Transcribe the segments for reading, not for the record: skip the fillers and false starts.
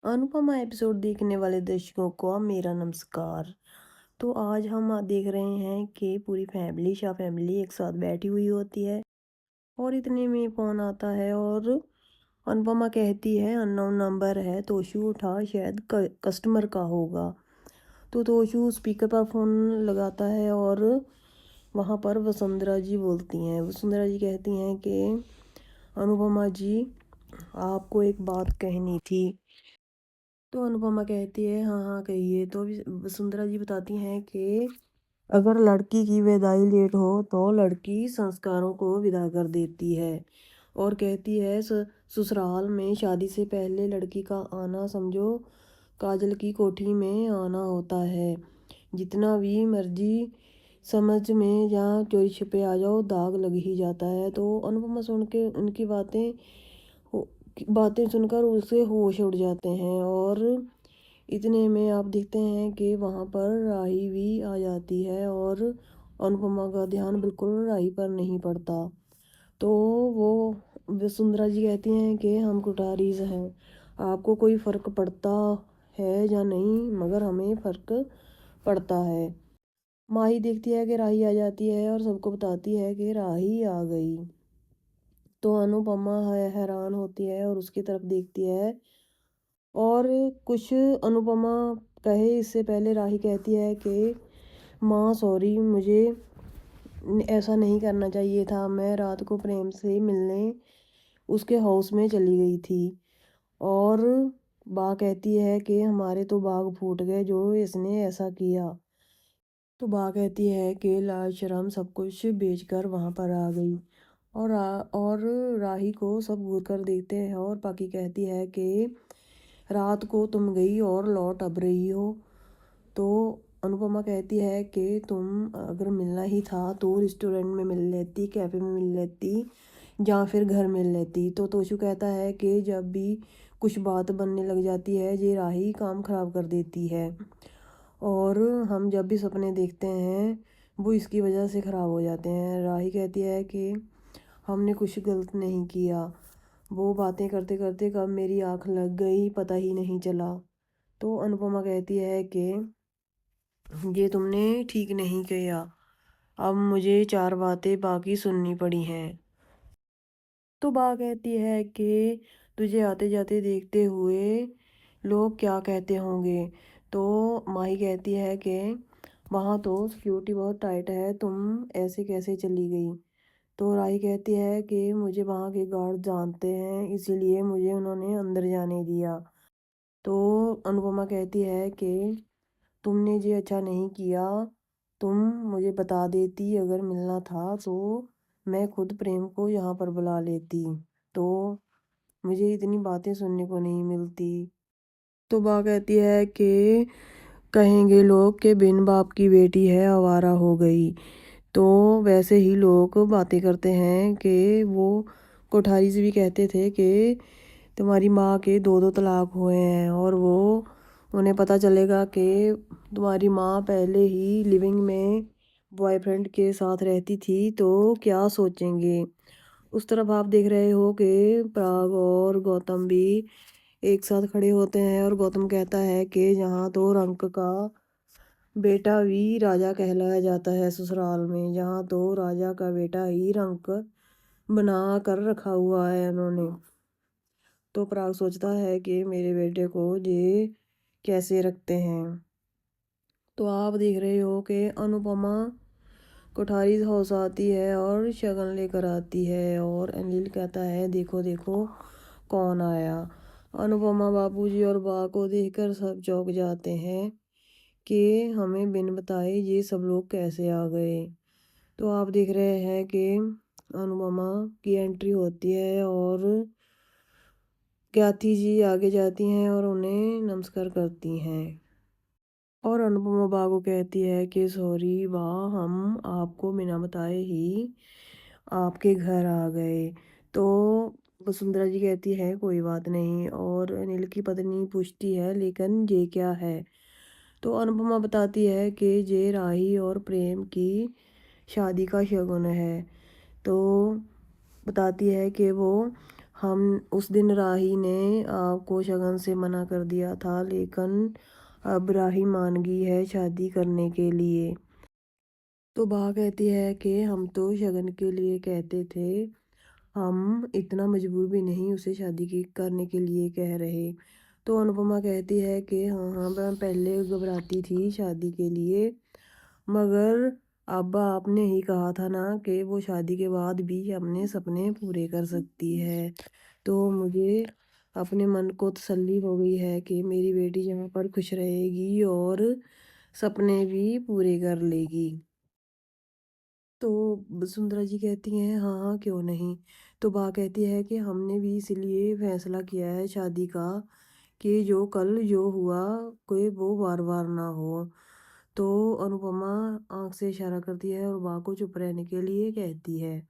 Anupama episode देखने वाले दर्शकों को मेरा नमस्कार। तो आज हम देख रहे हैं कि पूरी फैमिली शाह फैमिली एक साथ बैठी हुई होती है और इतने में फ़ोन आता है और अनुपमा कहती है अननोन नंबर है, तोशु उठा, शायद कस्टमर का होगा। तो तोशु स्पीकर पर फ़ोन लगाता है और वहाँ पर वसुंधरा जी बोलती हैं। वसुंधरा जी कहती हैं कि अनुपमा जी, आपको एक बात कहनी थी। तो अनुपमा कहती है हाँ हाँ कहिए। तो वसुंधरा जी बताती हैं कि अगर लड़की की विदाई लेट हो तो लड़की संस्कारों को विदा कर देती है और कहती है ससुराल में शादी से पहले लड़की का आना समझो काजल की कोठी में आना होता है। जितना भी मर्जी समझ में या चोरी छिपे आ जाओ, दाग लग ही जाता है। तो अनुपमा सुन के उनकी बातें सुनकर उसे होश उड़ जाते हैं और इतने में आप देखते हैं कि वहाँ पर राही भी आ जाती है और अनुपमा का ध्यान बिल्कुल राही पर नहीं पड़ता। तो वो वसुंधरा जी कहती हैं कि हम कुठारीज हैं, आपको कोई फ़र्क पड़ता है या नहीं, मगर हमें फ़र्क पड़ता है। माही देखती है कि राही आ जाती है और सबको बताती है कि राही आ गई। तो अनुपमा हैरान होती है और उसकी तरफ देखती है और कुछ अनुपमा कहे इससे पहले राही कहती है कि माँ सॉरी, मुझे ऐसा नहीं करना चाहिए था। मैं रात को प्रेम से मिलने उसके हाउस में चली गई थी। और बा कहती है कि हमारे तो बाग फूट गए जो इसने ऐसा किया। तो बा कहती है कि लाज शर्म सब कुछ बेचकर वहाँ पर आ गई और राही को सब घूर कर देखते हैं और बाकी कहती है कि रात को तुम गई और लौट अब रही हो। तो अनुपमा कहती है कि तुम अगर मिलना ही था तो रेस्टोरेंट में मिल लेती, कैफ़े में मिल लेती या फिर घर मिल लेती। तो तोशु कहता है कि जब भी कुछ बात बनने लग जाती है ये राही काम ख़राब कर देती है और हम जब भी सपने देखते हैं वो इसकी वजह से ख़राब हो जाते हैं। राही कहती है कि हमने कुछ गलत नहीं किया, वो बातें करते करते कब मेरी आँख लग गई पता ही नहीं चला। तो अनुपमा कहती है कि ये तुमने ठीक नहीं किया, अब मुझे चार बातें बाकी सुननी पड़ी हैं। तो बा कहती है कि तुझे आते जाते देखते हुए लोग क्या कहते होंगे। तो माही कहती है कि वहाँ तो सिक्योरिटी बहुत टाइट है, तुम ऐसे कैसे चली गई। तो राही कहती है कि मुझे वहाँ के गार्ड जानते हैं, इसीलिए मुझे उन्होंने अंदर जाने दिया। तो अनुपमा कहती है कि तुमने ये अच्छा नहीं किया, तुम मुझे बता देती अगर मिलना था तो मैं खुद प्रेम को यहाँ पर बुला लेती, तो मुझे इतनी बातें सुनने को नहीं मिलती। तो बा कहती है कि कहेंगे लोग कि बिन बाप की बेटी है आवारा हो गई। तो वैसे ही लोग बातें करते हैं कि वो कोठारी से भी कहते थे कि तुम्हारी माँ के दो दो तलाक हुए हैं और वो उन्हें पता चलेगा कि तुम्हारी माँ पहले ही लिविंग में बॉयफ्रेंड के साथ रहती थी तो क्या सोचेंगे। उस तरफ आप देख रहे हो कि पराग और गौतम भी एक साथ खड़े होते हैं और गौतम कहता है कि यहाँ तो रंक का बेटा भी राजा कहलाया जाता है ससुराल में, यहाँ तो राजा का बेटा ही रंक बना कर रखा हुआ है उन्होंने। तो पराग सोचता है कि मेरे बेटे को ये कैसे रखते हैं। तो आप देख रहे हो कि अनुपमा कोठारी हाउस आती है और शगन लेकर आती है और अनिल कहता है देखो देखो कौन आया। अनुपमा बाबूजी और बा को देखकर सब चौंक जाते हैं कि हमें बिन बताए ये सब लोग कैसे आ गए। तो आप देख रहे हैं कि अनुपमा की एंट्री होती है और ज्ञाति जी आगे जाती हैं और उन्हें नमस्कार करती हैं और अनुपमा बा को कहती है कि सॉरी वाह, हम आपको बिना बताए ही आपके घर आ गए। तो वसुंधरा जी कहती है कोई बात नहीं और अनिल की पत्नी पूछती है लेकिन ये क्या है। तो अनुपमा बताती है कि ये राही और प्रेम की शादी का शगुन है। तो बताती है कि वो हम उस दिन राही ने आपको शगन से मना कर दिया था, लेकिन अब राही मान गई है शादी करने के लिए। तो बा कहती है कि हम तो शगन के लिए कहते थे, हम इतना मजबूर भी नहीं उसे शादी की करने के लिए कह रहे। तो अनुपमा कहती है कि हाँ हाँ, मैं पहले घबराती थी शादी के लिए, मगर अब आपने ही कहा था ना कि वो शादी के बाद भी अपने सपने पूरे कर सकती है। तो मुझे अपने मन को तसल्ली हो गई है कि मेरी बेटी यहाँ पर खुश रहेगी और सपने भी पूरे कर लेगी। तो वसुंधरा जी कहती हैं हाँ हाँ क्यों नहीं। तो बा कहती है कि हमने भी इसलिए फैसला किया है शादी का कि जो कल जो हुआ कोई वो बार बार ना हो। तो अनुपमा आंख से इशारा करती है और बा को चुप रहने के लिए कहती है।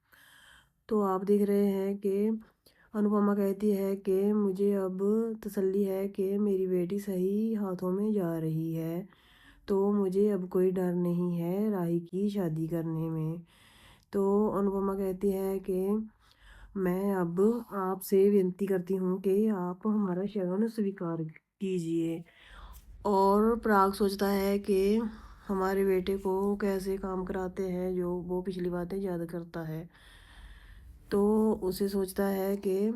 तो आप देख रहे हैं कि अनुपमा कहती है कि मुझे अब तसल्ली है कि मेरी बेटी सही हाथों में जा रही है, तो मुझे अब कोई डर नहीं है राही की शादी करने में। तो अनुपमा कहती है कि मैं अब आपसे विनती करती हूँ कि आप हमारा शगन स्वीकार कीजिए। और पराग सोचता है कि हमारे बेटे को कैसे काम कराते हैं, जो वो पिछली बातें याद करता है। तो उसे सोचता है कि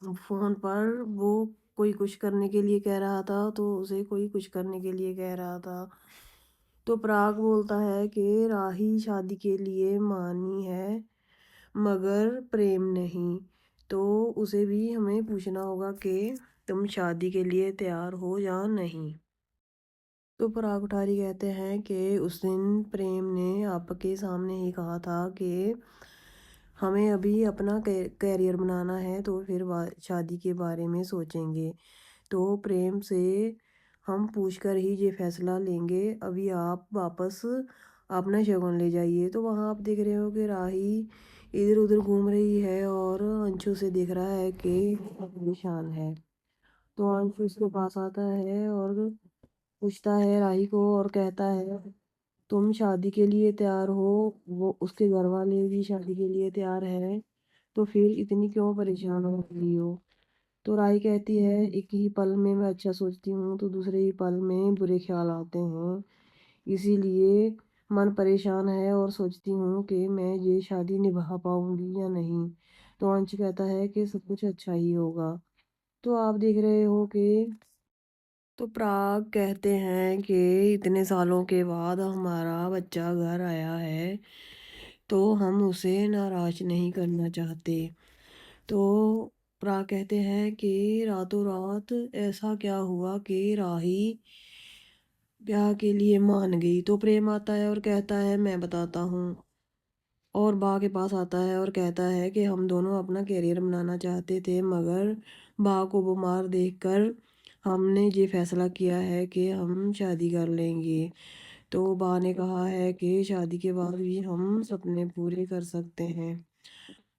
फ़ोन पर वो कोई कुछ करने के लिए कह रहा था, तो उसे कोई कुछ करने के लिए कह रहा था। तो पराग बोलता है कि राही शादी के लिए मानी है, मगर प्रेम नहीं। तो उसे भी हमें पूछना होगा कि तुम शादी के लिए तैयार हो या नहीं। तो पराग कुठारी कहते हैं कि उस दिन प्रेम ने आपके सामने ही कहा था कि हमें अभी अपना कैरियर बनाना है, तो फिर शादी के बारे में सोचेंगे। तो प्रेम से हम पूछ कर ही ये फैसला लेंगे, अभी आप वापस अपना शगुन ले जाइए। तो वहाँ आप देख रहे हो कि राही इधर उधर घूम रही है और अंशु से दिख रहा है कि परेशान है। तो अंशु उसके पास आता है और पूछता है राही को और कहता है तुम शादी के लिए तैयार हो, वो उसके घर वाले भी शादी के लिए तैयार है, तो फिर इतनी क्यों परेशान हो रही हो। तो राही कहती है एक ही पल में मैं अच्छा सोचती हूँ तो दूसरे ही पल में बुरे ख्याल आते हैं, इसीलिए मन परेशान है और सोचती हूँ कि मैं ये शादी निभा पाऊंगी या नहीं। तो अंश कहता है कि सब कुछ अच्छा ही होगा। तो आप देख रहे हो कि तो पराग कहते हैं कि इतने सालों के बाद हमारा बच्चा घर आया है, तो हम उसे नाराज नहीं करना चाहते। तो पराग कहते हैं कि रातों रात ऐसा क्या हुआ कि राही ब्याह के लिए मान गई। तो प्रेम आता है और कहता है मैं बताता हूँ। और बा के पास आता है और कहता है कि हम दोनों अपना करियर बनाना चाहते थे, मगर बा को बीमार देखकर हमने ये फैसला किया है कि हम शादी कर लेंगे। तो बा ने कहा है कि शादी के बाद भी हम सपने पूरे कर सकते हैं।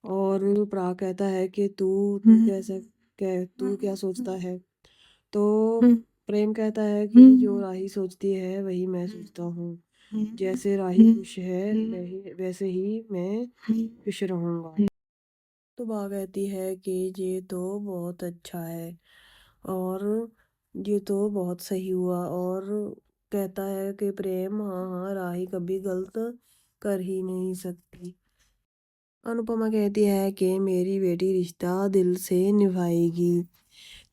और प्राग कहता है कि तू क्या सोचता है। तो प्रेम कहता है कि जो राही सोचती है वही मैं सोचता हूँ, जैसे राही खुश है वैसे ही मैं खुश रहूँगा। तो बा कहती है कि ये तो बहुत अच्छा है और ये तो बहुत सही हुआ। और कहता है कि प्रेम हाँ हाँ राही कभी गलत कर ही नहीं सकती। अनुपमा कहती है कि मेरी बेटी रिश्ता दिल से निभाएगी।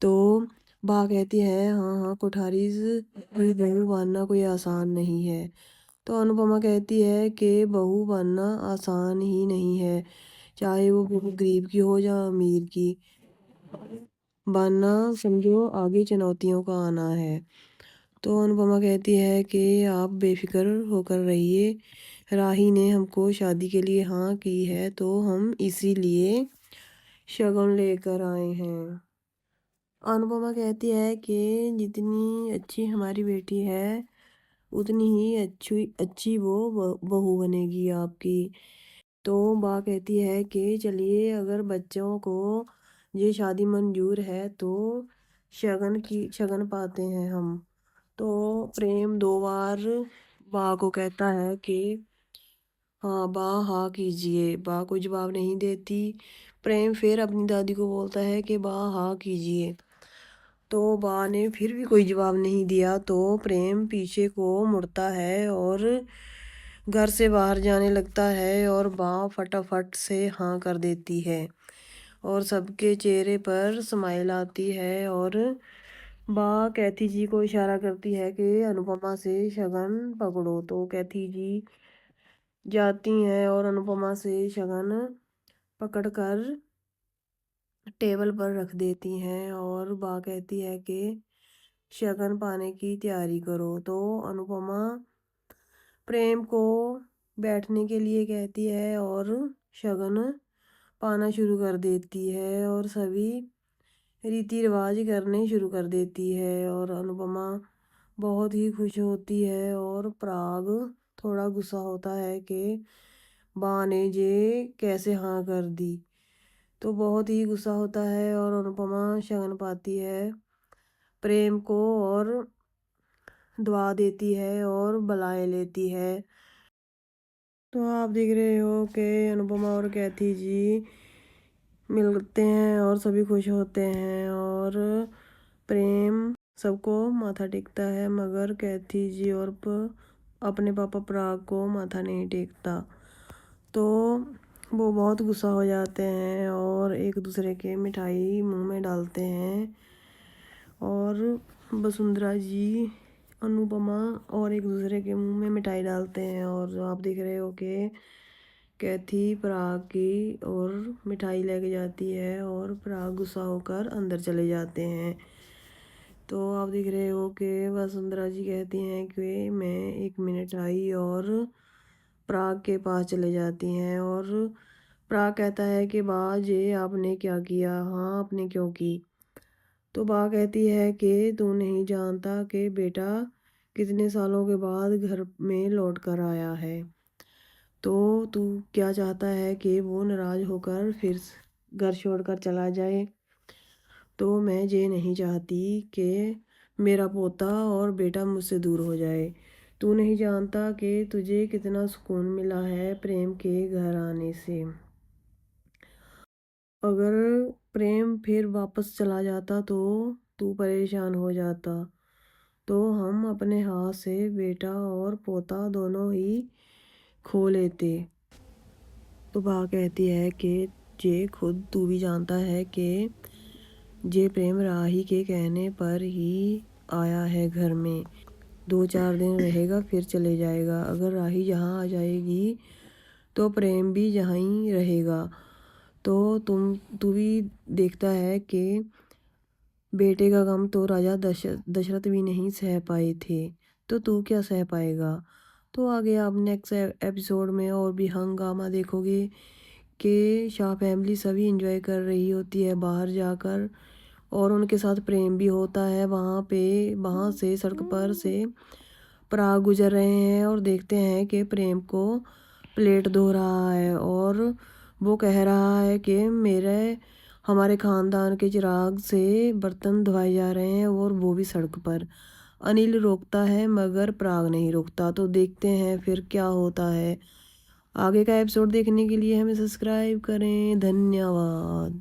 तो बा कहती है हाँ हाँ कोठारी कोई बहू बनना कोई आसान नहीं है। तो अनुपमा कहती है कि बहू बनना आसान ही नहीं है, चाहे वो बहू गरीब की हो या अमीर की, बनना समझो आगे चुनौतियों का आना है। तो अनुपमा कहती है कि आप बेफिक्र होकर रहिए, राही ने हमको शादी के लिए हाँ की है, तो हम इसीलिए शगुन लेकर आए हैं। अनुपमा कहती है कि जितनी अच्छी हमारी बेटी है उतनी ही अच्छी अच्छी वो बहू बनेगी आपकी। तो बा कहती है कि चलिए अगर बच्चों को ये शादी मंजूर है तो शगन पाते हैं हम। तो प्रेम 2 बार बा को कहता है कि हाँ बा हाँ कीजिए। बा कोई जवाब नहीं देती। प्रेम फिर अपनी दादी को बोलता है कि बा हाँ कीजिए। तो बा ने फिर भी कोई जवाब नहीं दिया तो प्रेम पीछे को मुड़ता है और घर से बाहर जाने लगता है और बा फटाफट से हाँ कर देती है और सबके चेहरे पर स्माइल आती है और बा कैथी जी को इशारा करती है कि अनुपमा से शगन पकड़ो। तो कैथी जी जाती हैं और अनुपमा से शगन पकड़कर टेबल पर रख देती हैं और बा कहती है कि शगन पाने की तैयारी करो। तो अनुपमा प्रेम को बैठने के लिए कहती है और शगन पाना शुरू कर देती है और सभी रीति रिवाज करने शुरू कर देती है और अनुपमा बहुत ही खुश होती है और पराग थोड़ा गुस्सा होता है कि बा ने जे कैसे हाँ कर दी। तो बहुत ही गुस्सा होता है और अनुपमा शगन पाती है प्रेम को और दुआ देती है और बुलाए लेती है। तो आप देख रहे हो कि अनुपमा और कैथी जी मिलते हैं और सभी खुश होते हैं और प्रेम सबको माथा टेकता है मगर कैथी जी और अपने पापा पराग को माथा नहीं टेकता। तो वो बहुत गुस्सा हो जाते हैं और एक दूसरे के मिठाई मुंह में डालते हैं और वसुंधरा जी अनुपमा और एक दूसरे के मुंह में मिठाई डालते हैं और जो आप देख रहे हो कि कैथी पराग की और मिठाई लेके जाती है और पराग गुस्सा होकर अंदर चले जाते हैं। तो आप देख रहे हो कि वसुंधरा जी कहती हैं कि मैं 1 मिनट आई और पराग के पास चले जाती हैं और पराग कहता है कि बाज ये आपने क्या किया। हाँ आपने क्यों की। तो बा कहती है कि तू नहीं जानता कि बेटा कितने सालों के बाद घर में लौट कर आया है। तो तू क्या चाहता है कि वो नाराज़ होकर फिर घर छोड़कर चला जाए। तो मैं ये नहीं चाहती कि मेरा पोता और बेटा मुझसे दूर हो जाए। तू नहीं जानता कि तुझे कितना सुकून मिला है प्रेम के घर आने से। अगर प्रेम फिर वापस चला जाता तो तू परेशान हो जाता। तो हम अपने हाथ से बेटा और पोता दोनों ही खो लेते। तो बा कहती है कि जे खुद तू भी जानता है कि जे प्रेम राही के कहने पर ही आया है घर में। 2-4 दिन रहेगा फिर चले जाएगा। अगर राही यहाँ आ जाएगी तो प्रेम भी यहाँ ही रहेगा। तो तू भी देखता है कि बेटे का गम तो राजा दशरथ भी नहीं सह पाए थे। तो तू क्या सह पाएगा। तो आगे आप नेक्स्ट एपिसोड में और भी हंगामा देखोगे कि शाह फैमिली सभी इंजॉय कर रही होती है बाहर जाकर और उनके साथ प्रेम भी होता है वहाँ पे। वहाँ से सड़क पर से पराग गुजर रहे हैं और देखते हैं कि प्रेम को प्लेट धो रहा है और वो कह रहा है कि मेरे हमारे ख़ानदान के चिराग से बर्तन धोए जा रहे हैं और वो भी सड़क पर। अनिल रोकता है मगर पराग नहीं रोकता। तो देखते हैं फिर क्या होता है। आगे का एपिसोड देखने के लिए हमें सब्सक्राइब करें। धन्यवाद।